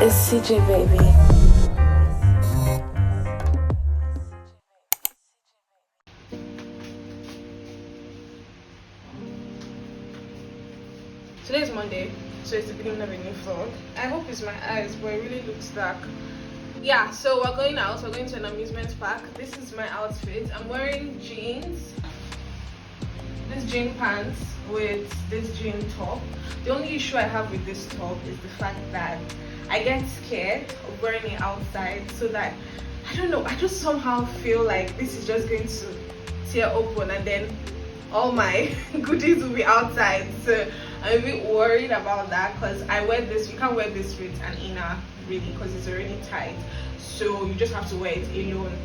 It's CJ, baby. Today is Monday, so it's the beginning of a new vlog. I hope it's my eyes, but it really looks dark. Yeah, so we're going out. We're going to an amusement park. This is my outfit. I'm wearing jeans, this jean pants with this jean top. The only issue I have with this top is the fact that I get scared of wearing it outside, so that I don't know, I just somehow feel like this is just going to tear open and then all my goodies will be outside. So I'm a bit worried about that, because I wear this, you can't wear this with an inner really, because it's already tight, so you just have to wear it alone.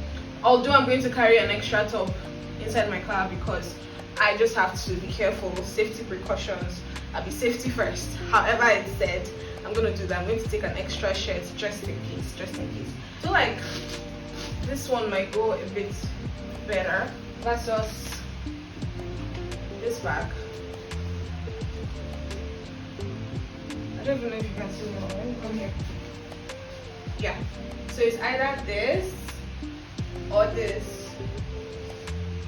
Although I'm going to carry an extra top inside my car, because I just have to be careful, safety precautions. I'll be safety first. However it's said, I'm going to do that. I'm going to take an extra shirt just in case. So like this one might go a bit better versus this bag. I don't even know if you can see me. Let me come here. Yeah, so it's either this or this.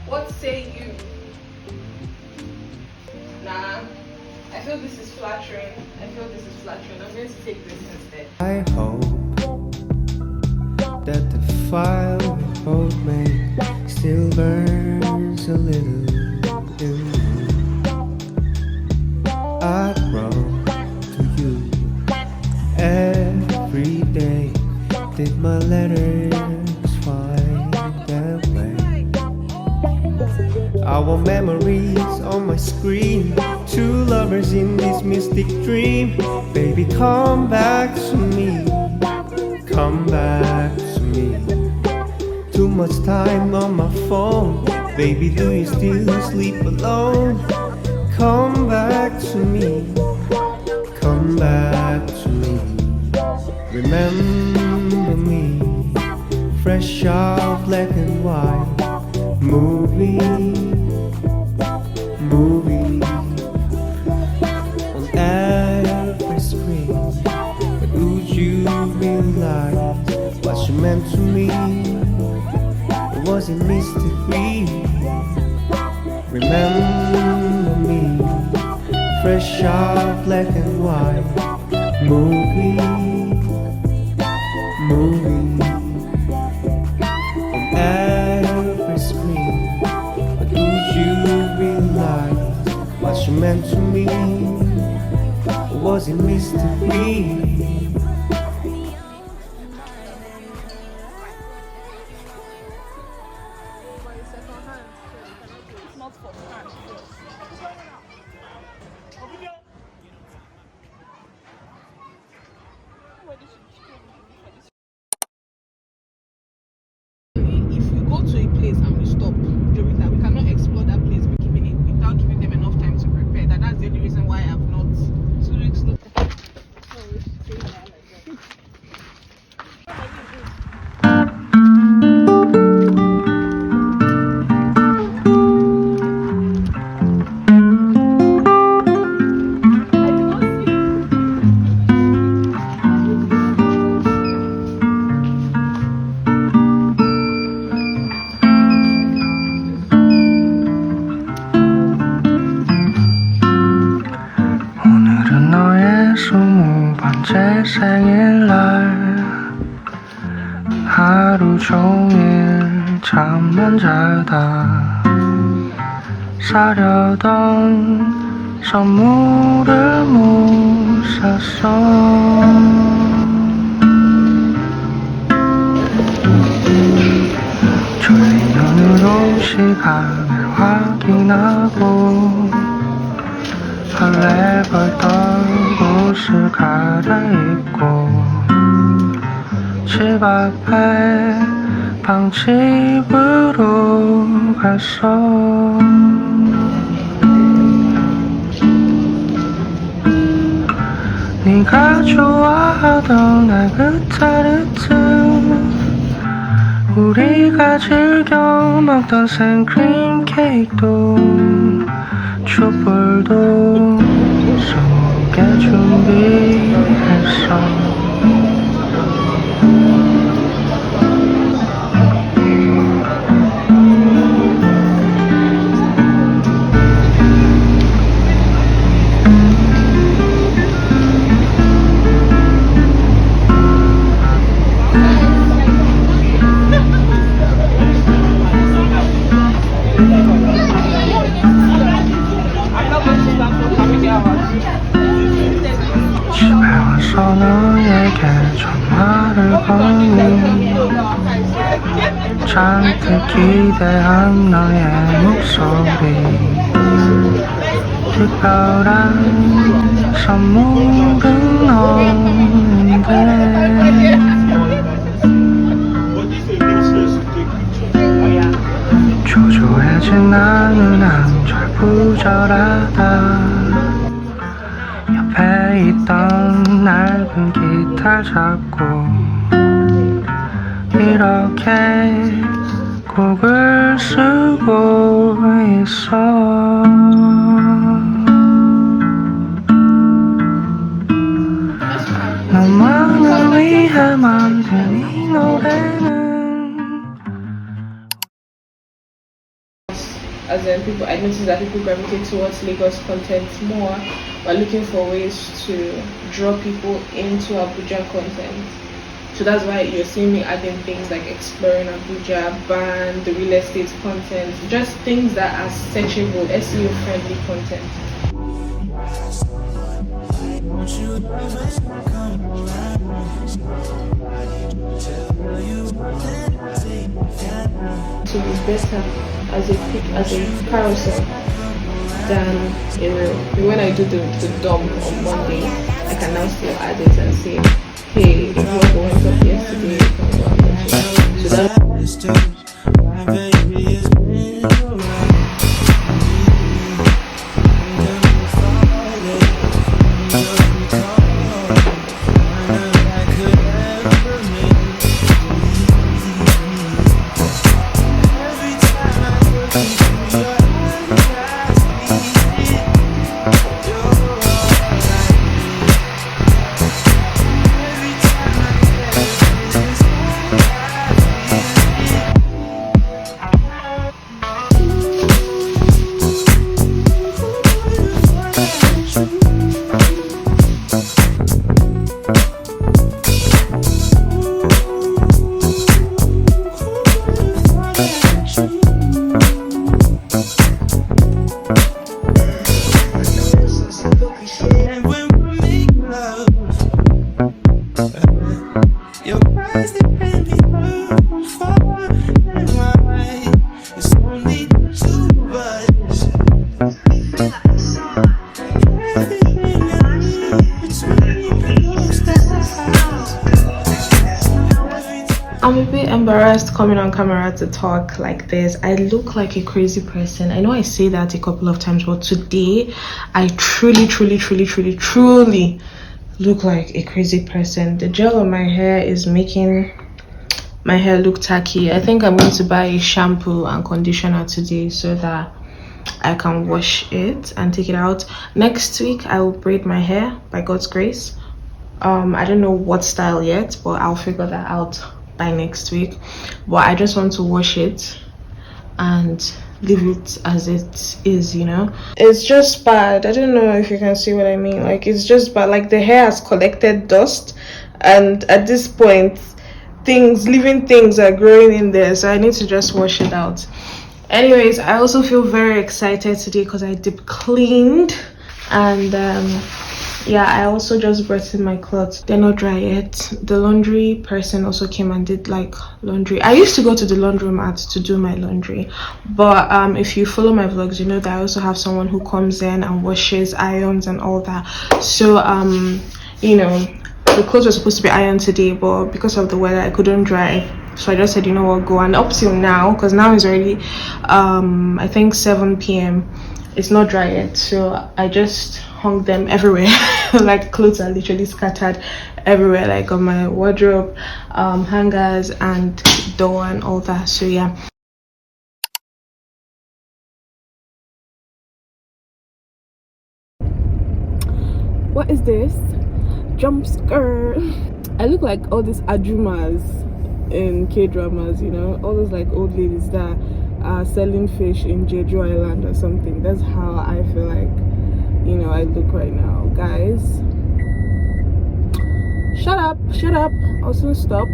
What say you? Nah, I feel this is flattering. I'm going to take this instead. I hope that the fire we both made still burns a little. I wrote to you every day. Did my letters find their way? Our memories on my screen, two lovers in this mystic dream. Baby, come back to me, come back to me. Too much time on my phone. Baby, do you still sleep alone? Come back to me, come back to me. Remember me, fresh out black and white movie on every screen. But would you realize what you meant to me? It was a mystery. Remember me, fresh out black and white movie on every screen. But would you realize what you meant to me? It was a mystery. If we go to a place and we stop during that, we cannot explore that place without giving them enough time to prepare. That's the only reason why I have not 2 weeks look. 오늘은 너의 20번째 생일날. 하루 종일 잠만 자다 사려던 선물을 못 샀어. 졸린 눈으로 시간을 확인하고 설레벌떡 옷을 갈아입고 집 앞에 빵집으로 갔어. 네가 좋아하던 에그타르트, 우리가 즐겨 먹던 생크림 케이크도 촛불도 속에 준비했어. 너에게 전화를 거니 잔뜩 기대한 너의 목소리 특별한 선물은 없는데 초조해진 나는 안절부절하다 옆에 있던 낡은 기타 잡고 이렇게 곡을 쓰고 있어 너만을 위해 만든 이 노래는 As in people, I noticed that people gravitate towards Lagos content more. We're looking for ways to draw people into Abuja content. So that's why you're seeing me adding things like exploring Abuja, band, the real estate content, just things that are searchable, SEO friendly content. So it's better as a carousel than a reel. When I do the dump on Monday, I can now still add it and say, hey, if you want to went up yesterday, you can go and watch it. So that's I'm a bit embarrassed coming on camera to talk like this. I look like a crazy person. I know I say that a couple of times, but today I truly look like a crazy person. The gel on my hair is making my hair look tacky. I think I'm going to buy a shampoo and conditioner today so that I can wash it and take it out. Next week I will braid my hair by God's grace. I don't know what style yet, but I'll figure that out by next week. But I just want to wash it and leave it as it is, you know. It's just bad. I don't know if you can see what I mean. Like, it's just bad. Like, the hair has collected dust, and at this point living things are growing in there, so I need to just wash it out. Anyways, I also feel very excited today because I deep cleaned, and yeah, I also just brought in my clothes. They're not dry yet. The laundry person also came and did like laundry. I used to go to the laundromat to do my laundry, but if you follow my vlogs, you know that I also have someone who comes in and washes, irons and all that. So you know, the clothes were supposed to be ironed today, but because of the weather I couldn't dry, so I just said, you know what, go. And up till now, because now it's already I think 7 p.m, it's not dry yet, so I just hung them everywhere. Like, clothes are literally scattered everywhere, like on my wardrobe, hangers and door and all that. So yeah. What is this? Jump scare. I look like all these ajumas in K-dramas, you know, all those like old ladies that are selling fish in Jeju Island or something. That's how I feel like, you know, I look right now. Guys, shut up. I'll soon stop.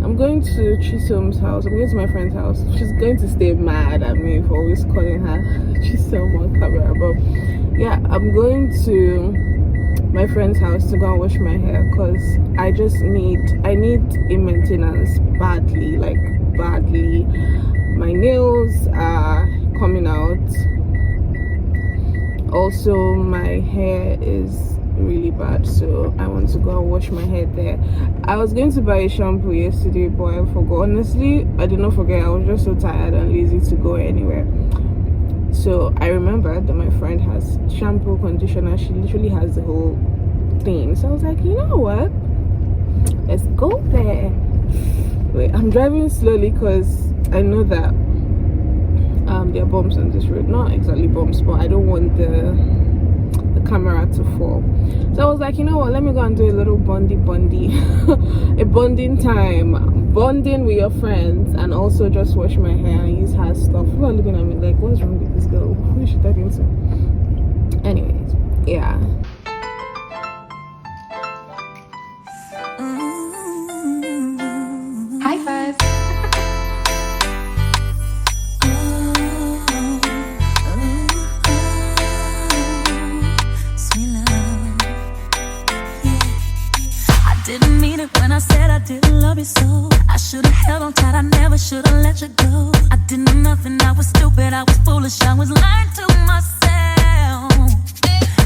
I'm going to Chisom's house. I'm going to my friend's house. She's going to stay mad at me for always calling her Chisom on camera, but yeah, I'm going to my friend's house to go and wash my hair because I need a maintenance badly, like badly. My nails are coming out. Also, my hair is really bad, so I want to go and wash my hair there. I was going to buy a shampoo yesterday, but I forgot. Honestly, I did not forget. I was just so tired and lazy to go anywhere. So I remembered that my friend has shampoo, conditioner. She literally has the whole thing. So I was like, you know what, let's go there. Wait, I'm driving slowly because I know that there are bumps on this road. Not exactly bumps, but I don't want the camera to fall. So I was like, you know what, let me go and do a little bondy a bonding time, bonding with your friends, and also just wash my hair and use her stuff. People are looking at me like, what's wrong with this girl? Who is she talking to? Anyways, yeah. High five. Didn't mean it when I said I didn't love you so. I should've held on tight, I never should've let you go. I didn't know nothing, I was stupid, I was foolish, I was lying to myself.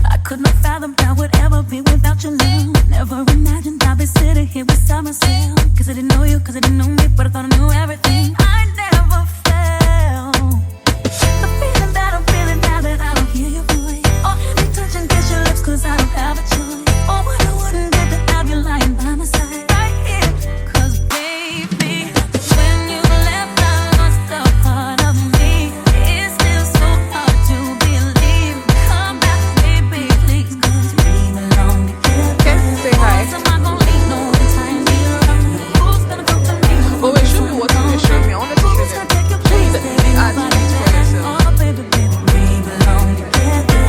I could not fathom I would ever be without your love. Never imagined I'd be sitting here beside myself. Cause I didn't know you, cause I didn't know me, but I thought I knew everything. I never felt the feeling that I'm feeling now that I don't hear your voice. Or have you touch and kiss your lips cause I don't have a choice. Or what I wouldn't do to have you lying by my side right here. Cause baby, when you left I lost a part of me. It's still so hard to believe. Come back baby please, cause we belong together. Can say hi. So I'm gonna leave no time to around. Who's gonna come to me? Oh wait, show me what you showed me. I wanted to show them. Show me the ads for yourself. Oh baby, baby, we belong together.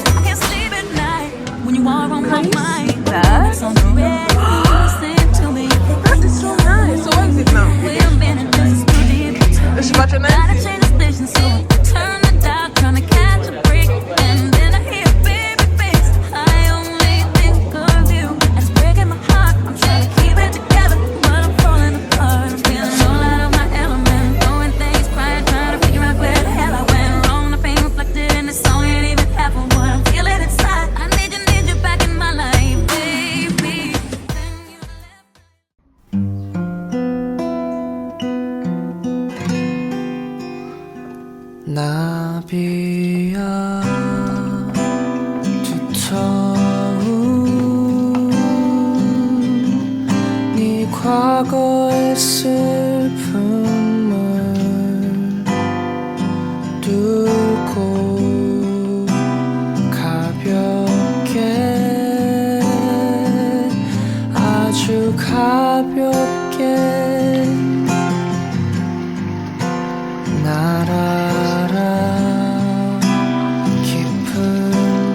I can't sleep at night when you are on my mind. It's on the radio, listen to me. That is so nice. So what is it now? Wait a minute, this is too deep. Is she about your Gotta nice? change the station, so turn the dial, trying to catch a break. And then I hear baby face. I only think of you. It's breaking my heart. I'm trying to keep it together, but I'm falling apart. I'm feeling all out of my element, throwing things, crying, trying to figure out where the hell I went wrong. The pain reflected in the song ain't even half of what I'm feeling inside. I need you back in my life, baby. Then you left. 나비야 두터운 네 과거의 슬픔을 뚫고 가볍게 아주 가볍게 날아라 깊은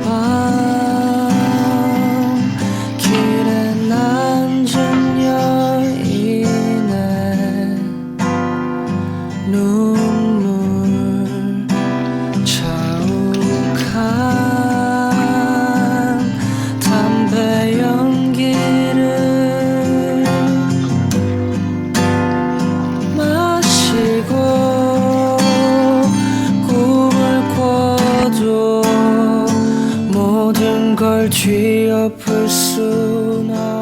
밤 길에 앉은 여인의 눈물 자욱한 담배 연기를 마시고 꿈을 꿔도 모든 걸 뒤엎을 순 없